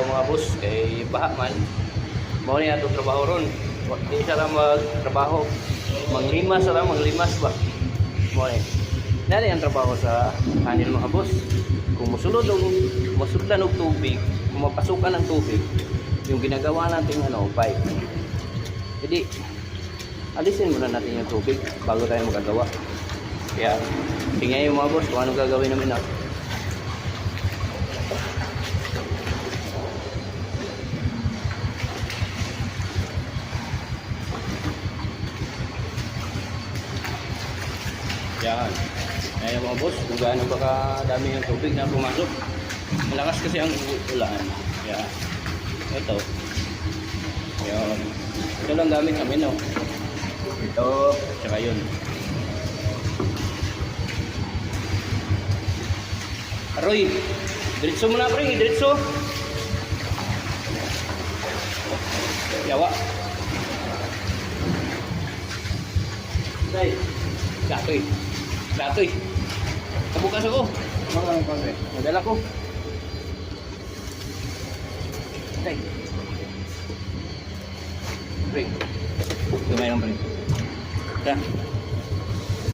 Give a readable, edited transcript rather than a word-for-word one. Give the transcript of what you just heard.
daw mga boss kay baha man. Mao ni atong trabaho ron. Di sa magtrabaho. Manglimas ba. Mao ni. Nari ang trabaho sa kanil mga boss. Kung masudlan og tubig, kung mapasukan ng tubig, yung ginagawa natin pipe. Jadi alisin muna natin yung tubig bago tayo magagawa. Kaya tingnan yung mga boss kung anong gagawin namin na. Yan. Ayan mga boss, kung gaano ba kadami yung tubig na pumasok. Malakas kasi ang ulan. Yan. Ito. Yan. Ito lang gamit namin, no? Ito, tsaka yun. Aroy, diretso muna pre, diretso. Yawa. Day, gatoy. Gatoy. Kabukas ako. Mga pare. Nadala ko. Day. Pre. Gamay lang pre. Da.